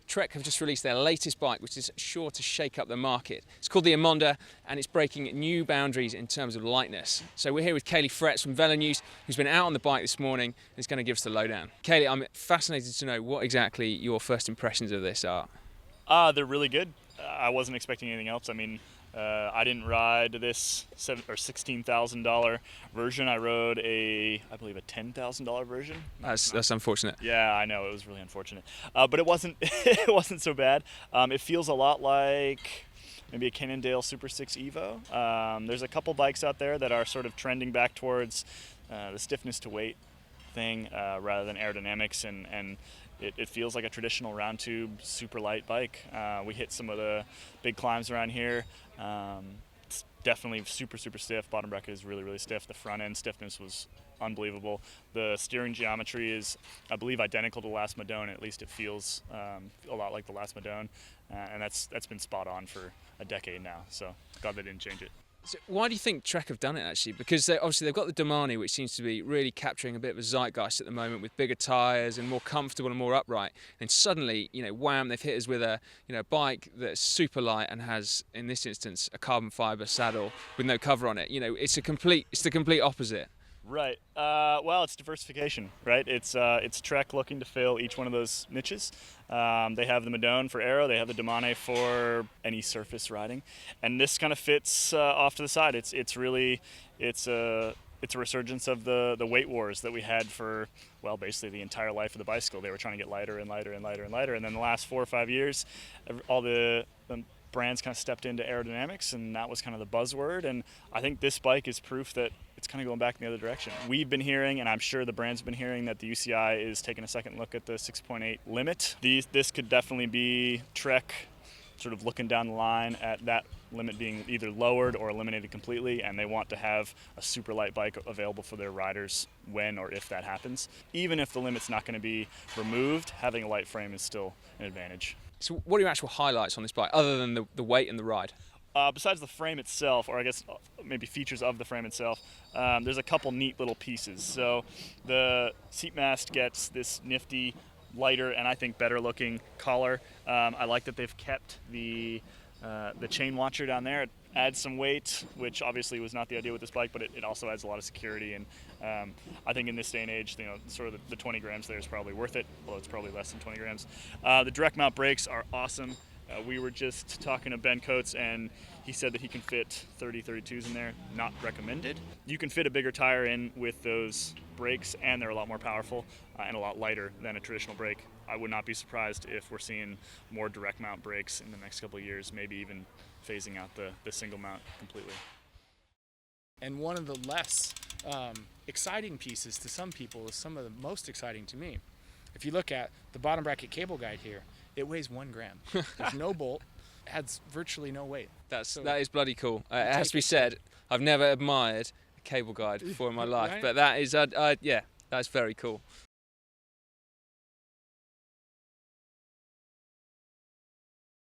Trek have just released their latest bike, which is sure to shake up the market. It's called the Emonda, and it's breaking new boundaries in terms of lightness. So we're here with Caley Fretz from Velonews, who's been out on the bike this morning and is going to give us the lowdown. Caley, I'm fascinated to know what exactly your first impressions of this are. They're really good. I wasn't expecting anything else. I mean, I didn't ride this $16,000 version. I rode I believe a $10,000 version. That's unfortunate. Yeah, I know, it was really unfortunate. But it wasn't it wasn't so bad. It feels a lot like maybe a Cannondale Super 6 Evo. There's a couple bikes out there that are sort of trending back towards the stiffness to weight thing rather than aerodynamics, and it feels like a traditional round tube, super light bike. We hit some of the big climbs around here. It's definitely super stiff. Bottom bracket is really stiff. The front end stiffness was unbelievable. The steering geometry is, I believe, identical to the last Madone. At least it feels a lot like the last Madone, and that's been spot on for a decade now. So glad they didn't change it. So why do you think Trek have done it, actually? Because obviously they've got the Domani, which seems to be really capturing a bit of a zeitgeist at the moment, with bigger tyres and more comfortable and more upright. And suddenly, wham, they've hit us with a bike that's super light and has, in this instance, a carbon fibre saddle with no cover on it. It's the complete opposite. Right. Well, it's diversification, right? It's Trek looking to fill each one of those niches. They have the Madone for aero. They have the Domane for any surface riding, and this kind of fits off to the side. It's a resurgence of the weight wars that we had for, well, basically the entire life of the bicycle. They were trying to get lighter and lighter and lighter and lighter, and then the last 4 or 5 years, all the brands kind of stepped into aerodynamics, and that was kind of the buzzword. And I think this bike is proof that it's kind of going back in the other direction. We've been hearing, and I'm sure the brands have been hearing, that the UCI is taking a second look at the 6.8 limit. This could definitely be Trek sort of looking down the line at that limit being either lowered or eliminated completely, and they want to have a super light bike available for their riders when or if that happens. Even if the limit's not going to be removed, having a light frame is still an advantage. So what are your actual highlights on this bike, other than the weight and the ride? Besides the frame itself, or I guess maybe features of the frame itself, there's a couple neat little pieces. So the seat mast gets this nifty, lighter, and I think better looking collar. I like that they've kept the chain watcher down there. It adds some weight, which obviously was not the idea with this bike, but it also adds a lot of security. And I think in this day and age, sort of the 20 grams there is probably worth it, although it's probably less than 20 grams. The direct mount brakes are awesome. We were just talking to Ben Coates, and he said that he can fit 30-32s in there, not recommended. You can fit a bigger tire in with those brakes, and they're a lot more powerful and a lot lighter than a traditional brake. I would not be surprised if we're seeing more direct mount brakes in the next couple of years, maybe even phasing out the single mount completely. And one of the less exciting pieces to some people is some of the most exciting to me. If you look at the bottom bracket cable guide here, it weighs 1 gram. There's no bolt. It has virtually no weight. That is bloody cool. It has to be said, I've never admired a cable guide before in my life, Right? but that is, that's very cool.